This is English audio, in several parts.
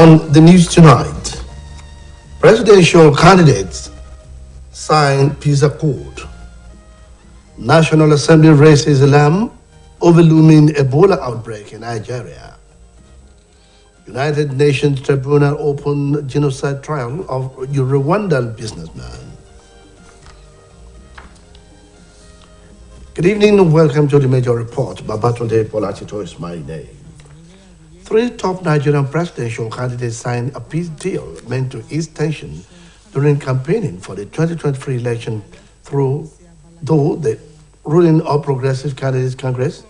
On the news tonight, presidential candidates sign peace accord. National Assembly raises alarm over looming Ebola outbreak in Nigeria. United Nations Tribunal opened genocide trial of Rwandan businessman. Good evening and welcome to the major report. Babatunde Polatito is my name. 3 top Nigerian presidential candidates signed a peace deal meant to ease tension during campaigning for the 2023 election though the ruling All Progressive Congress,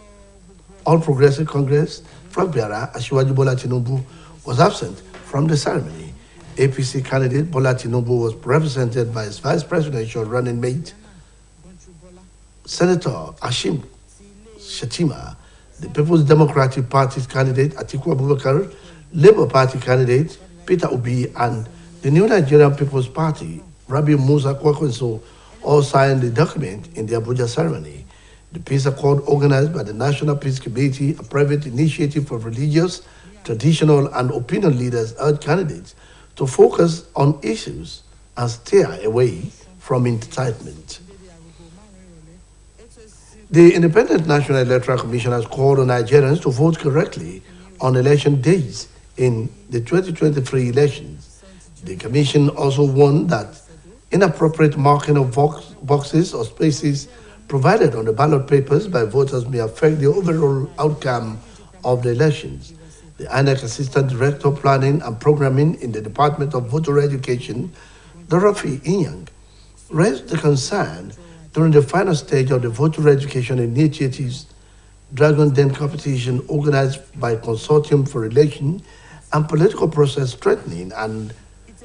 flag bearer Asiwaju Bola Tinubu was absent from the ceremony. APC candidate Bola Tinubu was represented by his vice presidential running mate, Senator Ashim Shatima, the People's Democratic Party's candidate Atiku Abubakar, Labour Party candidate Peter Obi, and the New Nigerian People's Party Rabi Musa Kwakwenso all signed the document in the Abuja ceremony. The peace accord, organized by the National Peace Committee, a private initiative for religious, traditional, and opinion leaders, urged candidates to focus on issues and steer away from incitement. The Independent National Electoral Commission has called on Nigerians to vote correctly on election days in the 2023 elections. The Commission also warned that inappropriate marking of boxes or spaces provided on the ballot papers by voters may affect the overall outcome of the elections. The INEC Assistant Director of Planning and Programming in the Department of Voter Education, Dorothy Inyang, raised the concern during the final stage of the Voter Education Initiative's Dragon Den competition organized by Consortium for Election and Political Process Strengthening and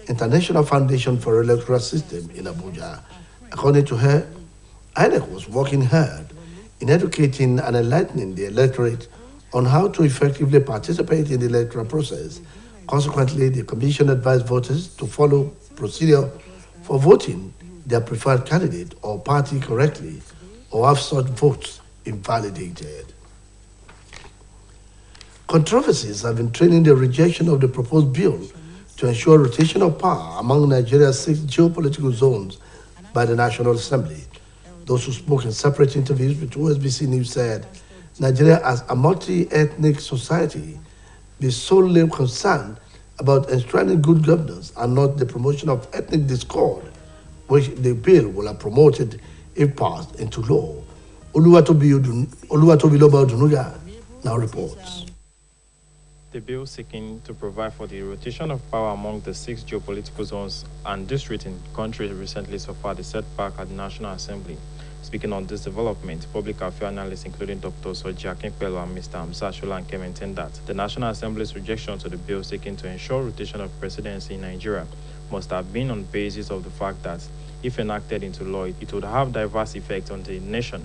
International Foundation for Electoral System in Abuja. According to her, INEC was working hard in educating and enlightening the electorate on how to effectively participate in the electoral process. Consequently, the Commission advised voters to follow procedure for voting their preferred candidate or party correctly or have such votes invalidated. Controversies have been trailing the rejection of the proposed bill to ensure rotation of power among Nigeria's 6 geopolitical zones by the National Assembly. Those who spoke in separate interviews with OSBC News said Nigeria, as a multi-ethnic society, is solely concerned about enshrining good governance and not the promotion of ethnic discord, which the bill will have promoted if passed into law. Oluwatobiloba Odunuga now reports. The bill seeking to provide for the rotation of power among the 6 geopolitical zones and districts in the country recently suffered a setback at the National Assembly. Speaking on this development, public affairs analysts including Dr. Soji Akinpelu and Mr. Hamza Sholanke maintained that the National Assembly's rejection to the bill seeking to ensure rotation of presidency in Nigeria must have been on the basis of the fact that, if enacted into law, it would have diverse effects on the nation.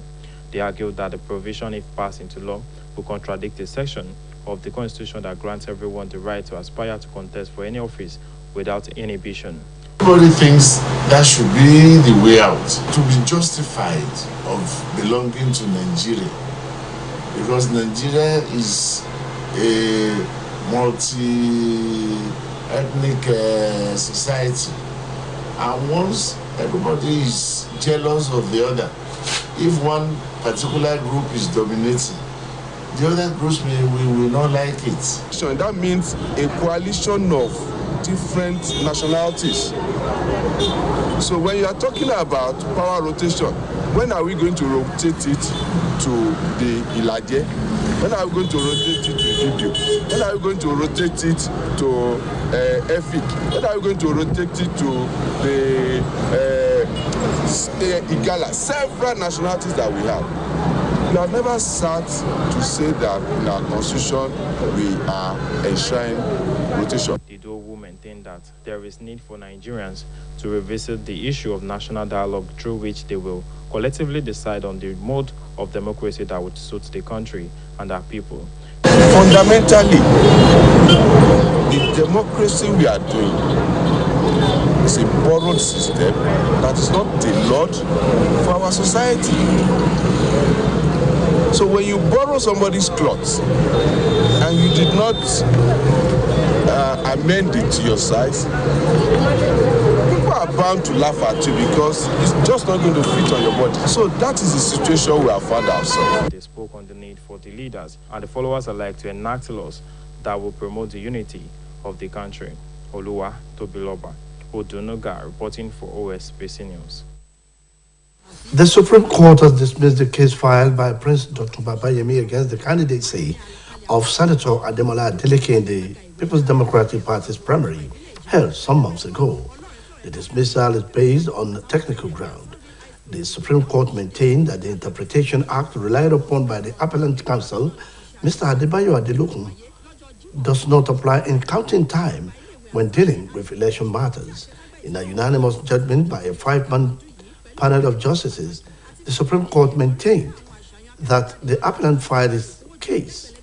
They argued that the provision, if passed into law, would contradict a section of the Constitution that grants everyone the right to aspire to contest for any office without inhibition. Everybody thinks that should be the way out, to be justified of belonging to Nigeria, because Nigeria is a multi-ethnic society, and once everybody is jealous of the other, if one particular group is dominating, the other groups will not like it. So that means a coalition of different nationalities. So when you are talking about power rotation, when are we going to rotate it to the Ilaje? When are we going to rotate it to Video? When are we going to rotate it to EFIC? When are we going to rotate it to the Igala? Several nationalities that we have. We have never sat to say that in our constitution we are enshrining rotation. The Dowu maintained that there is need for Nigerians to revisit the issue of national dialogue through which they will collectively decide on the mode of democracy that would suit the country and our people. Fundamentally, the democracy we are doing is a borrowed system that is not tailored for our society. So when you borrow somebody's clothes and you did not amend it to your size, people are bound to laugh at you because it's just not going to fit on your body. So that is the situation we have found ourselves. They spoke on the need for the leaders and the followers alike to enact laws that will promote the unity of the country. Oluwa Tobiloba, Odunuga, reporting for OSBC News. The Supreme Court has dismissed the case filed by Prince Dr. Babayemi against the candidacy of Senator Ademola Adeleke in the People's Democratic Party's primary held some months ago. The dismissal is based on technical ground. The Supreme Court maintained that the Interpretation Act relied upon by the Appellant Counsel, Mr. Adebayo Adelokun, does not apply in counting time when dealing with election matters. In a unanimous judgment by a 5-man panel of justices, the Supreme Court maintained that the appellant filed his case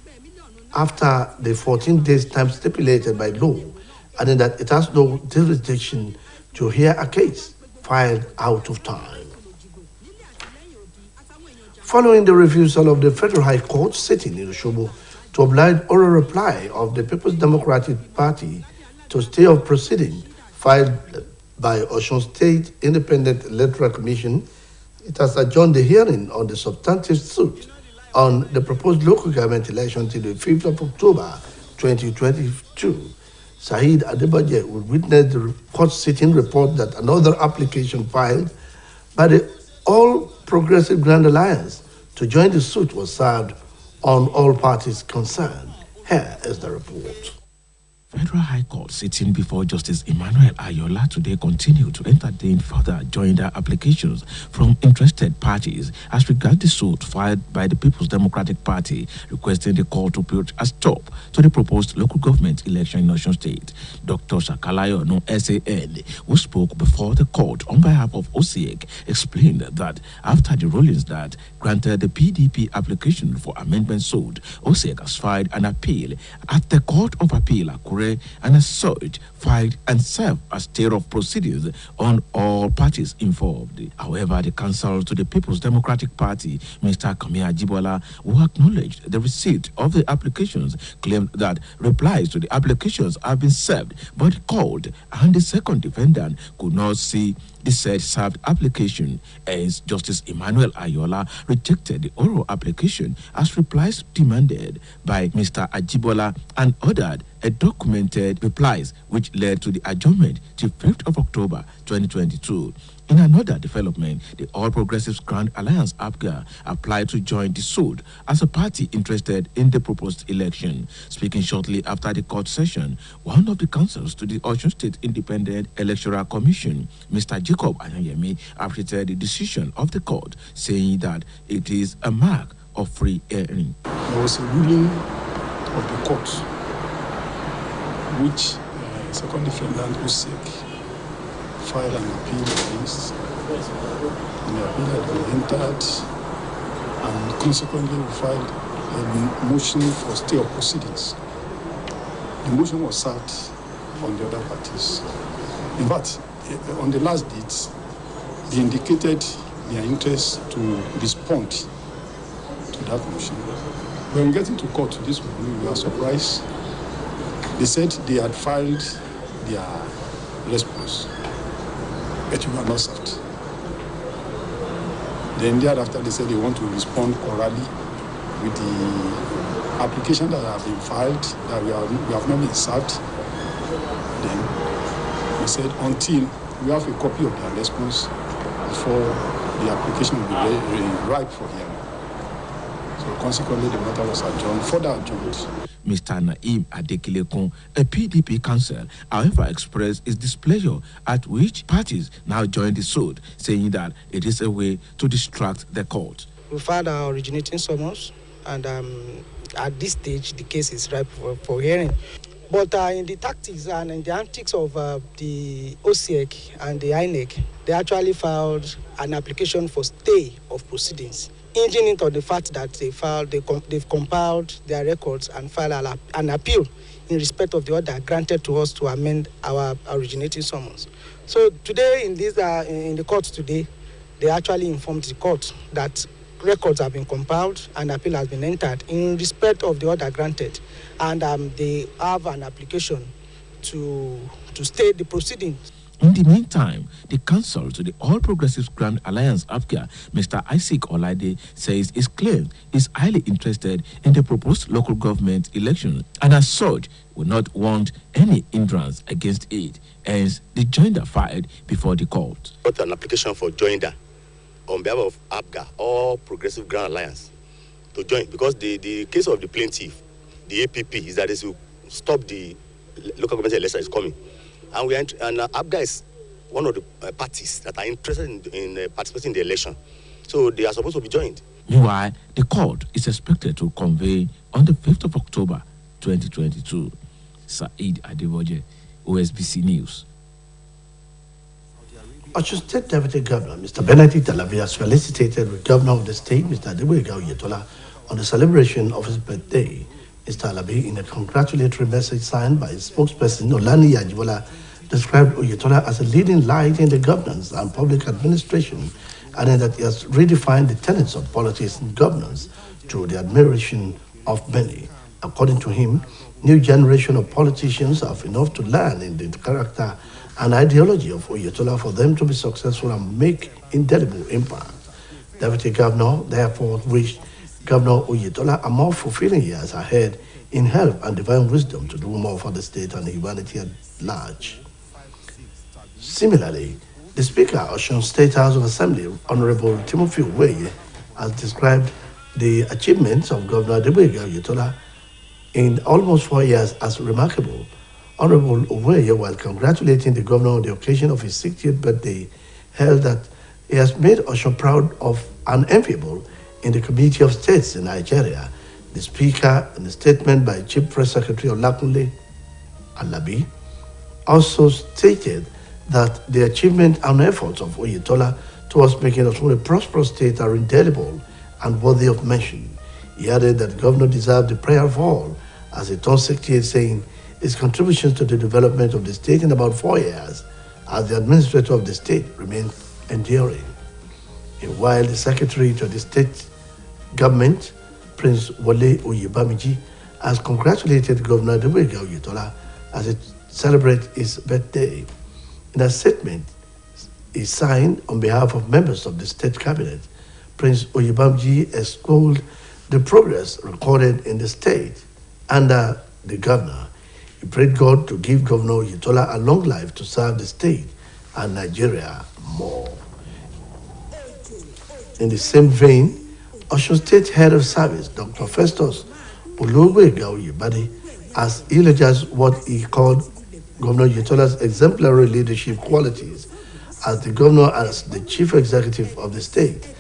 after the 14 days time stipulated by law, and that it has no jurisdiction to hear a case filed out of time. Following the refusal of the Federal High Court sitting in Osogbo to oblige oral reply of the People's Democratic Party to stay of proceeding filed by Osun State Independent Electoral Commission, it has adjourned the hearing on the substantive suit on the proposed local government election till the 5th of October 2022. Saheed Adebaje will witness the court sitting report that another application filed by the All Progressive Grand Alliance to join the suit was served on all parties concerned. Here is the report. Federal High Court sitting before Justice Emmanuel Ayola today continued to entertain further joinder applications from interested parties as regards the suit filed by the People's Democratic Party requesting the court to put a stop to the proposed local government election in Osun State. Dr. Shakalayo, no SAN, who spoke before the court on behalf of OSEC, explained that after the rulings that granted the PDP application for amendment suit, OSEC has filed an appeal at the Court of Appeal Akure, and as such filed and served as stay of proceedings on all parties involved. However, the counsel to the People's Democratic Party, Mr. Kamia Ajibola, who acknowledged the receipt of the applications, claimed that replies to the applications have been served, but the court and the second defendant could not see the said served application. Hence, Justice Emmanuel Ayola rejected the oral application as replies demanded by Mr. Ajibola and ordered a documented replies, which led to the adjournment till 5th of October 2022. In another development, the All Progressives Grand Alliance APGA applied to join the suit as a party interested in the proposed election. Speaking shortly after the court session, one of the counsels to the Osun State Independent Electoral Commission, Mr. Jacob Anyanyemi, appreciated the decision of the court, saying that it is a mark of free hearing. There was a ruling of the court which second defendant OSEC filed an appeal against, and the appeal had been entered, and consequently we filed a motion for stay of proceedings. The motion was served on the other parties. In fact, on the last date, they indicated their interest to respond to that motion. When getting to court this morning, we were surprised. They said they had filed their response, but we were not served. Then thereafter they said they want to respond orally with the application that have been filed, that we have not been served. Then we said until we have a copy of their response before the application will be ripe for hearing. So consequently the matter was adjourned, further adjourned. Mr. Naim Adekilekun, a PDP counsel, however, expressed his displeasure at which parties now join the suit, saying that it is a way to distract the court. We filed our originating summons, and at this stage, the case is ripe for hearing. But in the tactics and in the antics of the OSEC and the INEC, they actually filed an application for stay of proceedings, hinging it on the fact that they've compiled their records and filed an appeal in respect of the order granted to us to amend our originating summons. So today, in the court today, they actually informed the court that records have been compiled and appeal has been entered in respect of the order granted, and they have an application to stay the proceedings. In the meantime, the counsel to the All Progressives Grand Alliance APGA, Mr. Isaac Olaide, says his claim is highly interested in the proposed local government election and as such will not want any hindrance against it. Hence, the joinder filed before the court. Got an application for joinder on behalf of APGA, All Progressive Grand Alliance, to join because the case of the plaintiff, the APP, is that they should stop the local government election is coming. And APGA is one of the parties that are interested in participating in the election. So they are supposed to be joined. Meanwhile, the court is expected to convene on the 5th of October 2022. Saeed Adeboje, OSBC News. Osun State Deputy Governor, Mr. Benedict Alabi, has felicitated the Governor of the state, Mr. Adeboye Oyetola, on the celebration of his birthday. Mr. Alabi, in a congratulatory message signed by his spokesperson, Olani Yajibola, described Oyetola as a leading light in the governance and public administration, adding that he has redefined the tenets of politics and governance through the admiration of many. According to him, new generation of politicians have enough to learn in the character and ideology of Oyetola for them to be successful and make indelible impact. Deputy Governor therefore wished Governor Oyetola a more fulfilling years ahead in health and divine wisdom to do more for the state and humanity at large. Similarly, the Speaker of Osun State House of Assembly, Honorable Timothy Uweye, has described the achievements of Governor Adeboye Oyetola in almost 4 years as remarkable. Honorable Uweye, while congratulating the governor on the occasion of his 60th birthday, held that he has made Osun proud of and enviable in the Committee of States in Nigeria. The Speaker, in a statement by Chief Press Secretary Olakunle Alabi, also stated that the achievement and efforts of Oyetola towards making Osun a prosperous state are indelible and worthy of mention. He added that the governor deserved the prayer of all, as he turned 68, saying his contributions to the development of the state in about 4 years as the administrator of the state remains enduring. While the secretary to the state government, Prince Wale Oyebamiji, has congratulated Governor Adeboye Oyetola as he celebrates his birthday. In a statement he signed on behalf of members of the state cabinet, Prince Oyebamiji extolled the progress recorded in the state under the governor. He prayed God to give Governor Oyetola a long life to serve the state and Nigeria more. In the same vein, Osun State Head of Service, Dr. Festus Olugboyega Oyebade, has eulogized what he called Governor Oyetola's exemplary leadership qualities as the governor as the chief executive of the state.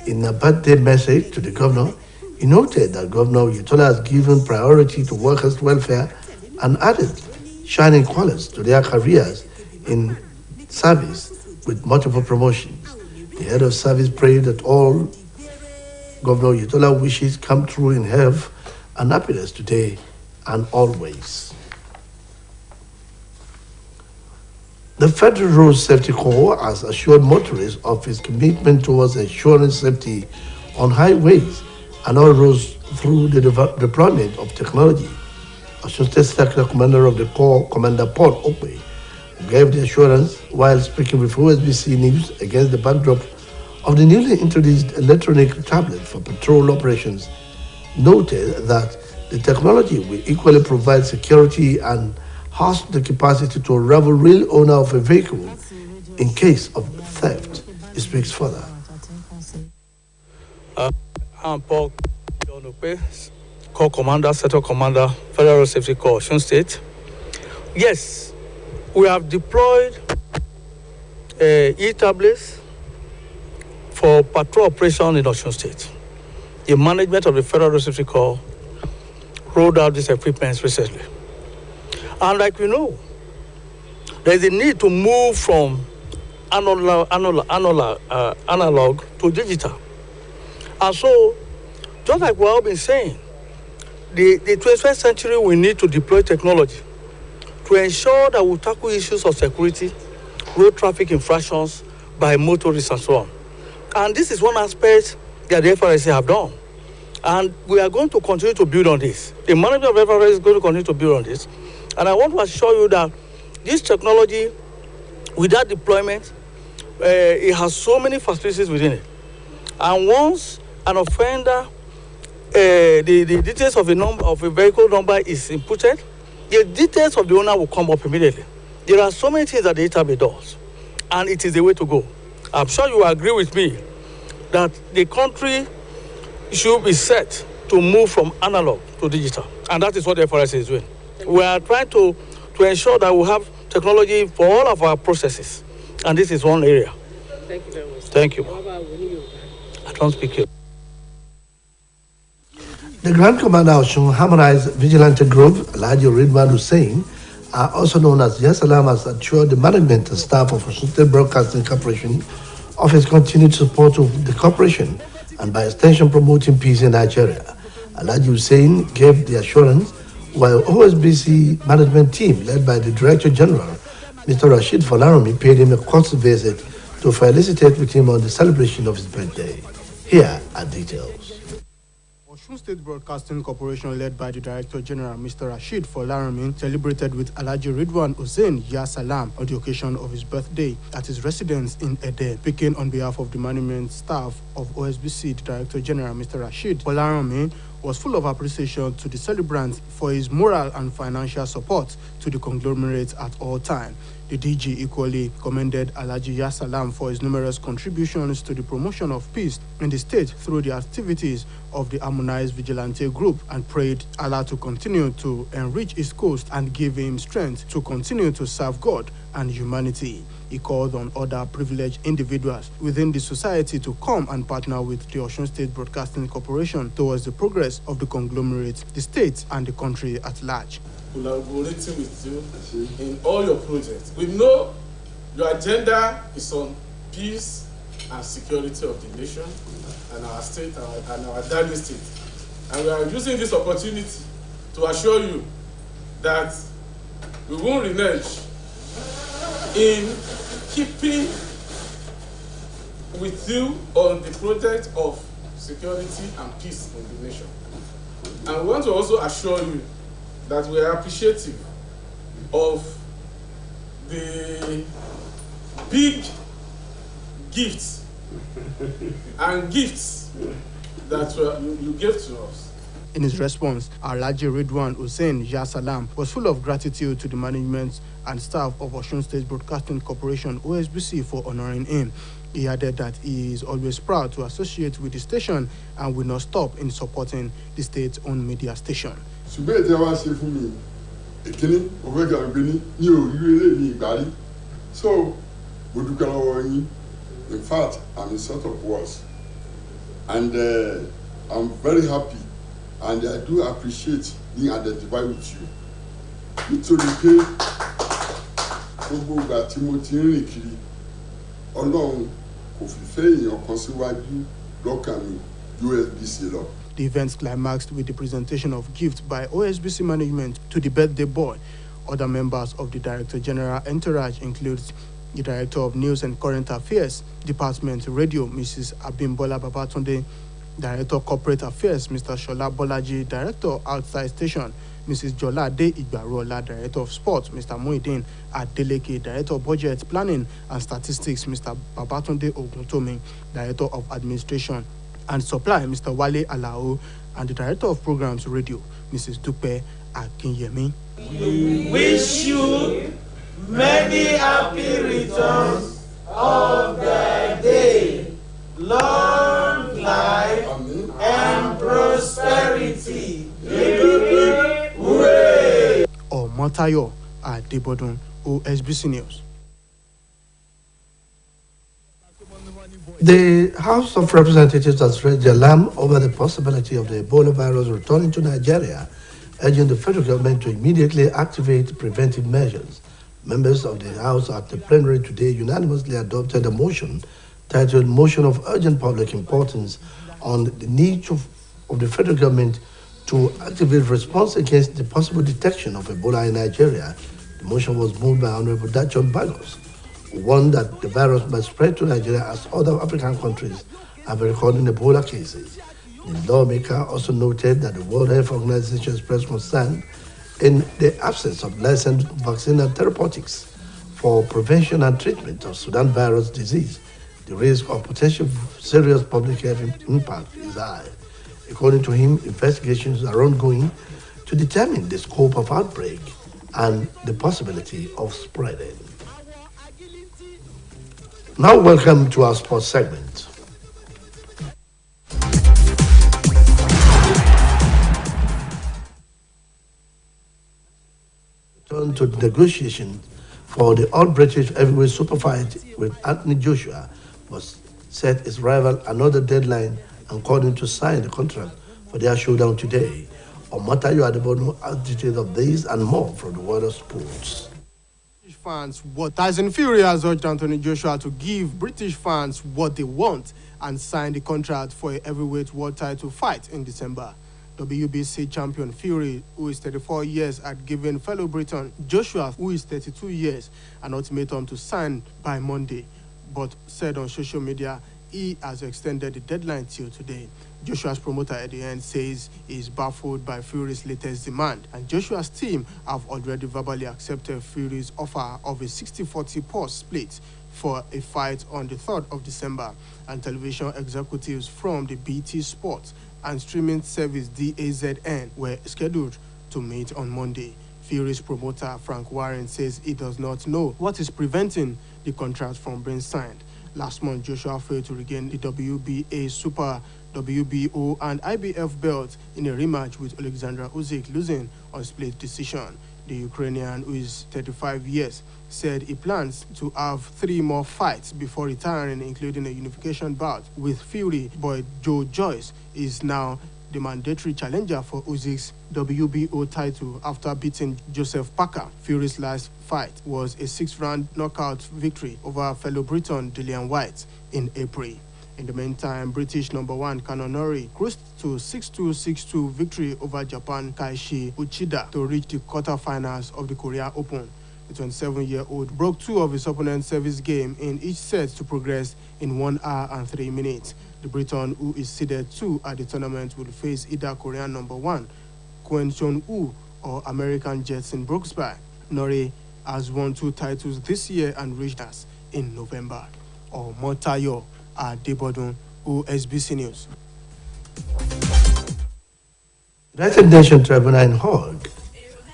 In a birthday message to the governor, he noted that Governor Oyetola has given priority to workers' welfare and added shining colors to their careers in service with multiple promotions. The head of service prayed that all Governor Oyetola wishes come true in health and happiness today and always. The Federal Road Safety Corps has assured motorists of its commitment towards ensuring safety on highways and all roads through the deployment of technology. Osun State Sector Commander of the Corps, Commander Paul Okwe, gave the assurance while speaking with OSBC News against the backdrop of the newly introduced electronic tablet for patrol operations, noted that the technology will equally provide security and has the capacity to unravel real owner of a vehicle in case of theft. He speaks further. I'm Paul Corps Commander, Sector Commander, Federal Safety Corps, Osun State. Yes, we have deployed e-tablets for patrol operation in Osun State. The management of the Federal Safety Corps rolled out these equipments recently. And like we know, there is a need to move from analog to digital. And so, just like we've all been saying, the 21st century we need to deploy technology to ensure that we tackle issues of security, road traffic infractions by motorists and so on. And this is one aspect that the FRSC have done. And we are going to continue to build on this. The management of FRSC is going to continue to build on this. And I want to assure you that this technology, with that deployment, it has so many facilities within it. And once an offender, the details of a vehicle number is inputted, the details of the owner will come up immediately. There are so many things that the database does, and it is the way to go. I'm sure you agree with me that the country should be set to move from analog to digital, and that is what the FRS is doing. We are trying to ensure that we have technology for all of our processes, and this is one area. Thank you very much. Thank you. I don't speak here. The Grand Commander of Osun Harmonized Vigilante Group, Alhaji Ridwan Hussein, also known as Yasalam, has assured the management and staff of Osun State Broadcasting Corporation of his continued support of the corporation and by extension promoting peace in Nigeria. Alhaji Hussein gave the assurance while OSBC management team led by the Director General, Mr. Rashid Folaromi, paid him a courtesy visit to felicitate with him on the celebration of his birthday. Here are details. Osun State Broadcasting Corporation, led by the Director General, Mr. Rashid Folaromi, celebrated with Alhaji Ridwan Hussein Yasalam on the occasion of his birthday at his residence in Ede. Speaking on behalf of the management staff of OSBC, the Director General, Mr. Rashid Folaromi, was full of appreciation to the celebrant for his moral and financial support to the conglomerate at all times. The DG equally commended Alhaji Yasalam for his numerous contributions to the promotion of peace in the state through the activities of the Harmonized Vigilante Group and prayed Allah to continue to enrich his coast and give him strength to continue to serve God and humanity. He called on other privileged individuals within the society to come and partner with the Osun State Broadcasting Corporation towards the progress of the conglomerate, the state, and the country at large. Collaborating with you in all your projects. We know your agenda is on peace and security of the nation and our state and our darling state. And we are using this opportunity to assure you that we won't renege in keeping with you on the project of security and peace in the nation. And we want to also assure you that we are appreciative of the big gifts and gifts that you gave to us. In his response, Alhaji Ridwan Hussein Yasalam was full of gratitude to the management and staff of Osun State Broadcasting Corporation, OSBC, for honoring him. He added that he is always proud to associate with the station and will not stop in supporting the state-owned media station. So, in fact, I'm in sort of worse. And I'm very happy and I do appreciate being identified with you. Nítorí pé gbogbo ìgbà tí mo ti rìn kiri, Ọlọ́run kò fi fẹ́ èèyàn kan síwájú lọ́kàn mi OSBC lọ. The event climaxed with the presentation of gifts by OSBC management to the birthday boy. Other members of the Director General entourage includes the Director of News and Current Affairs Department Radio, Mrs. Abimbola Babatunde, Director of Corporate Affairs, Mr. Shola Bolaji, Director Outside Station, Mrs. Jolade Igbarola, Director of Sports, Mr. Muhyiddin Adeleke, Director of Budget Planning and Statistics, Mr. Babatunde Oguntomi, Director of Administration and Supply, Mr. Wale Alao, and the Director of Programs Radio, Mrs. Dupe Akinyemi. We wish you many happy returns of the day, long life and prosperity. Hooray! Omotayo Adebodun, OSBC News. The House of Representatives has raised the alarm over the possibility of the Ebola virus returning to Nigeria, urging the federal government to immediately activate preventive measures. Members of the House at the plenary today unanimously adopted a motion titled Motion of Urgent Public Importance on the need of the federal government to activate response against the possible detection of Ebola in Nigeria. The motion was moved by Honorable Dachon Bagos, who warned that the virus might spread to Nigeria as other African countries have been recording Ebola cases. The lawmaker also noted that the World Health Organization expressed concern in the absence of licensed vaccine and therapeutics for prevention and treatment of Sudan virus disease. The risk of potential serious public health impact is high. According to him, investigations are ongoing to determine the scope of outbreak and the possibility of spreading. Now welcome to our sports segment. Turn to negotiations for the all-British heavyweight super fight with Anthony Joshua was set its rival another deadline and called him to sign the contract for their showdown today. Omotayo Adebono has details of this and more from the world of sports. British fans, what Tyson Fury has urged Anthony Joshua to give British fans what they want and sign the contract for a heavyweight world title fight in December. WBC champion Fury, who is 34 years, had given fellow Briton Joshua, who is 32 years, an ultimatum to sign by Monday, but said on social media he has extended the deadline till today. Joshua's promoter at the end says he is baffled by Fury's latest demand, and Joshua's team have already verbally accepted Fury's offer of a 60-40 pause split for a fight on the 3rd of December, and television executives from the BT Sports and streaming service DAZN were scheduled to meet on Monday. Fury's promoter Frank Warren says he does not know what is preventing the contract from being signed. Last month, Joshua failed to regain the WBA Super, WBO and IBF belts in a rematch with Alexander Usyk, losing on split decision. The Ukrainian, who is 35 years, said he plans to have 3 more fights before retiring, including a unification bout with Fury, but Joe Joyce is now the mandatory challenger for Usyk's WBO title after beating Joseph Parker. Fury's last fight was a 6-round knockout victory over fellow Briton Dillian Whyte in April. In the meantime, British #1 Kanonori cruised to 6-2, 6-2 victory over Japan Kaishi Uchida to reach the quarterfinals of the Korea Open. The 27-year-old broke 2 of his opponent's service game in each set to progress in 1 hour and 3 minutes. The Briton, who is seeded 2 at the tournament, will face either Korean #1 Kwon Chon-woo or American Jetson Brooksby. Nori has won 2 titles this year and reached us in November. Omotayo Adebono, OSBC News. United Nations Tribunal in Hague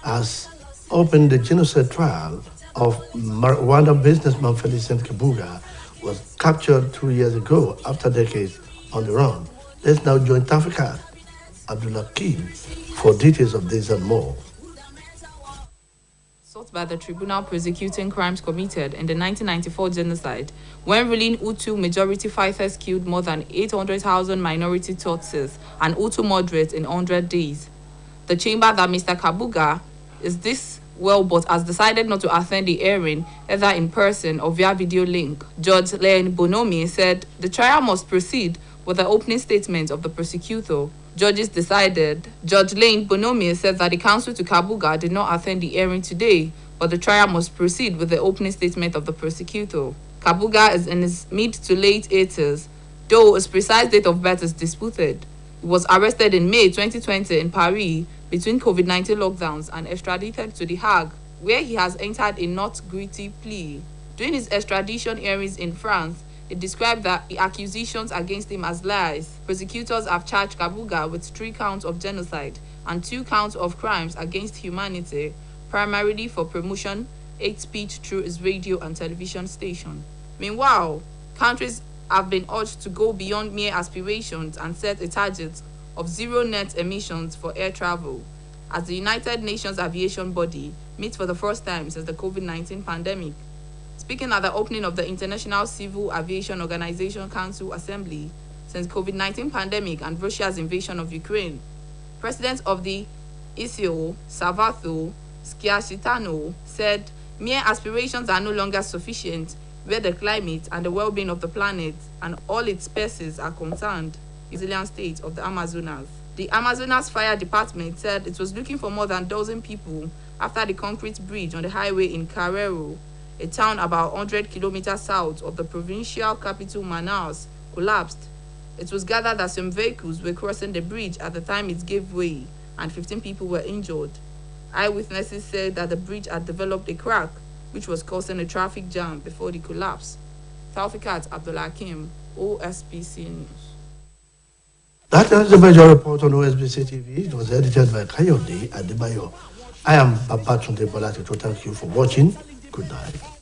has opened the genocide trial of Rwandan businessman Felicien Kabuga, was captured 2 years ago after decades on the run. Let's now join Tafika Abdulhakim for details of this and more. Sought by the tribunal prosecuting crimes committed in the 1994 genocide, when ruling Hutu majority fighters killed more than 800,000 minority Tutsis and Hutu moderates in 100 days. The chamber that Mr. Kabuga is this well but has decided not to attend the hearing either in person or via video link. Judge Lane Bonomi said the trial must proceed with the opening statement of the prosecutor. Judges decided. Judge Lane Bonomi said that the counsel to Kabuga did not attend the hearing today, but the trial must proceed with the opening statement of the prosecutor. Kabuga is in his mid to late 80s, though his precise date of birth is disputed. He was arrested in May 2020 in Paris between COVID-19 lockdowns and extradited to The Hague, where he has entered a not guilty plea. During his extradition hearings in France, it described the accusations against him as lies. Prosecutors have charged Kabuga with 3 counts of genocide and 2 counts of crimes against humanity, primarily for promotion, hate speech through his radio and television station. Meanwhile, countries have been urged to go beyond mere aspirations and set a target of 0 net emissions for air travel, as the United Nations Aviation Body meets for the first time since the COVID-19 pandemic. Speaking at the opening of the International Civil Aviation Organization Council Assembly since COVID-19 pandemic and Russia's invasion of Ukraine, President of the ICAO, Salvatore Schiacitano, said mere aspirations are no longer sufficient where the climate and the well-being of the planet and all its species are concerned. Resilient state of the Amazonas. The Amazonas Fire Department said it was looking for more than 12 people after the concrete bridge on the highway in Carreiro, a town about 100 kilometers south of the provincial capital Manaus, collapsed It was gathered that some vehicles were crossing the bridge at the time it gave way, and 15 people were injured. Eyewitnesses said that the bridge had developed a crack, which was causing a traffic jam before the collapse. Taufikat Abdulhakim, OSBC News. That is the major report on OSBC TV. It was edited by Kayode Adebayo. I am Babatunde Bolati. Thank you for watching. Good night.